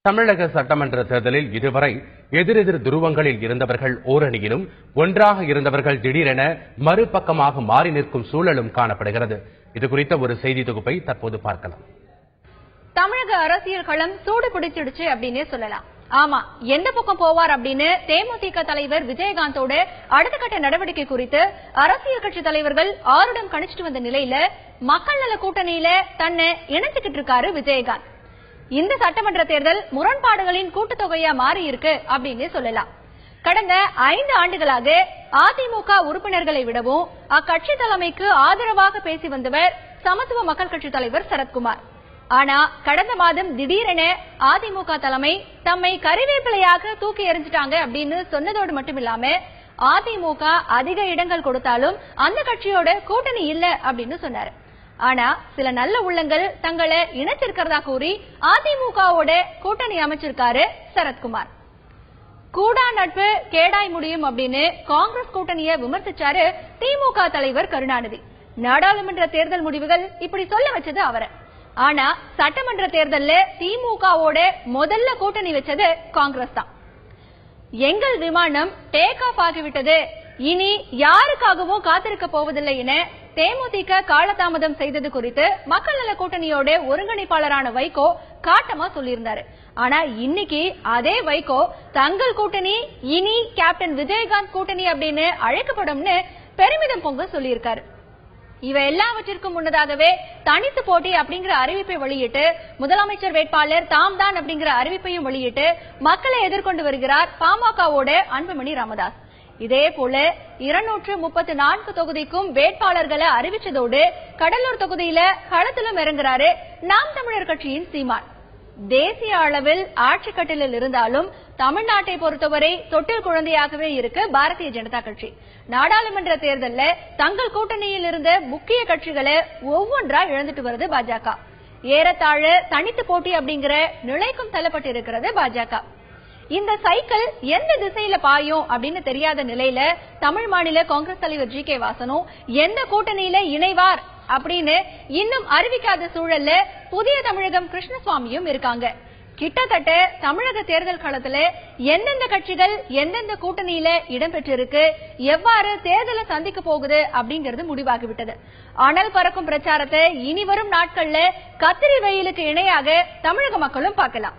தமிழக சட்டமன்ற தேர்தலில் இதுவரை எதிரெதிர் துருவங்களில் இருந்தவர்கள் ஓரணியிலும் ஒன்றாக இருந்தவர்கள் திடீரென மறுபக்கமாக மாறி நிற்கும் சூழலும் காணப்படுகிறது. இதுகுறித்த ஒரு செய்தி தொகுப்பை தற்போது பார்க்கலாம். தமிழக அரசியல் களம் சூடு பிடிச்சிடுச்சு அப்படின்னே சொல்லலாம். ஆமா, எந்த பக்கம் போவார் அப்படின்னு தேமுதிக தலைவர் விஜயகாந்தோட அடுத்த கட்ட நடவடிக்கை குறித்து அரசியல் கட்சி தலைவர்கள் ஆருடம் கணிச்சிட்டு வந்த நிலையில மக்கள் நல கூட்டணியில தன்னை இணைச்சுக்கிட்டு இருக்காரு விஜயகாந்த். இந்த சட்டமன்ற தேர்தல் முரண்பாடுகளின் கூட்டுத்தொகையா மாறி இருக்கு அப்படின்னு சொல்லலாம். கடந்த 5 ஆண்டுகளாக அதிமுக உறுப்பினர்களை விடவும் அக்கட்சி தலைமைக்கு ஆதரவாக பேசி வந்தவர் சமத்துவ மக்கள் கட்சி தலைவர் சரத்குமார். ஆனா கடந்த மாதம் திடீரென அதிமுக தலைமை தம்மை கறிவேப்பிலையாக தூக்கி எறிஞ்சிட்டாங்க அப்படின்னு சொன்னதோடு மட்டுமில்லாம அதிமுக அதிக இடங்கள் கொடுத்தாலும் அந்த கட்சியோட கூட்டணி இல்ல அப்படின்னு சொன்னாரு. ஆனா சில நல்ல உள்ளங்கள் தங்களை இணைச்சிருக்கிறதா கூறி அதிமுகவோட கூட்டணி அமைச்சிருக்காரு சரத்குமார். கூடா நட்பு கேடாய் முடியும் அப்படின்னு காங்கிரஸ் கூட்டணியை விமர்சிச்சாரு திமுக தலைவர் கருணாநிதி. நாடாளுமன்ற தேர்தல் முடிவுகள் இப்படி சொல்ல வச்சது அவரை. ஆனா சட்டமன்ற தேர்தல்ல திமுகவோட முதல்ல கூட்டணி வச்சது காங்கிரஸ் தான். எங்கள் விமானம் டேக் ஆஃப் ஆகிவிட்டது, இனி யாருக்காகவும் காத்திருக்க போவதில்லை என தேமுதிக காலதாமதம் செய்தது குறித்து மக்கள் நல கூட்டணியோட ஒருங்கிணைப்பாளரான வைகோ காட்டமா சொல்லியிருந்தாரு. ஆனா இன்னைக்கு அதே வைகோ தங்கள் கூட்டணி இனி கேப்டன் விஜயகாந்த் கூட்டணி அப்படின்னு அழைக்கப்படும்னு பெருமிதம் பொங்க சொல்லியிருக்காரு. இவ எல்லாவற்றிற்கும் முன்னதாகவே தனித்து போட்டி அப்படிங்கிற அறிவிப்பை வெளியிட்டு முதலமைச்சர் வேட்பாளர் தாம் தான் அப்படிங்கிற அறிவிப்பையும் வெளியிட்டு மக்களை எதிர்கொண்டு வருகிறார் பாமகவோட அன்புமணி ராமதாஸ். இதே போல 234 தொகுதிக்கும் வேட்பாளர்களை அறிவிச்சதோடு கடலூர் தொகுதியில களத்திலும் இறங்குறாரு நாம் தமிழர் கட்சியின் சீமான். தேசிய அளவில் ஆட்சி கட்டிலில் இருந்தாலும் தமிழ்நாட்டை பொறுத்தவரை தொட்டில் குழந்தையாகவே இருக்கு பாரதிய ஜனதா கட்சி. நாடாளுமன்ற தேர்தலில் தங்கள் கூட்டணியில் இருந்த முக்கிய கட்சிகளை ஒவ்வொன்றா இழந்துட்டு வருது பாஜக. ஏறத்தாழ தனித்து போட்டி அப்படிங்கிற நிலைக்கும் தள்ளப்பட்டிருக்கிறது பாஜக. இந்த சைக்கிள் எந்த திசையில பாயும் அப்படின்னு தெரியாத நிலையில தமிழ் மாநில காங்கிரஸ் தலைவர் ஜி.கே. வாசனும் எந்த கூட்டணியில இணைவார் அப்படின்னு இன்னும் அறிவிக்காத சூழல்ல புதிய தமிழகம் கிருஷ்ணசுவாமியும் இருக்காங்க. கிட்டத்தட்ட தமிழக தேர்தல் களத்துல எந்தெந்த கட்சிகள் எந்தெந்த கூட்டணியில இடம்பெற்றிருக்கு, எவ்வாறு தேர்தலை சந்திக்க போகுது அப்படிங்கிறது முடிவாகிவிட்டது. அனல் பறக்கும் பிரச்சாரத்தை இனி வரும் நாட்கள்ல கத்திரி வெயிலுக்கு இணையாக தமிழக மக்களும் பார்க்கலாம்.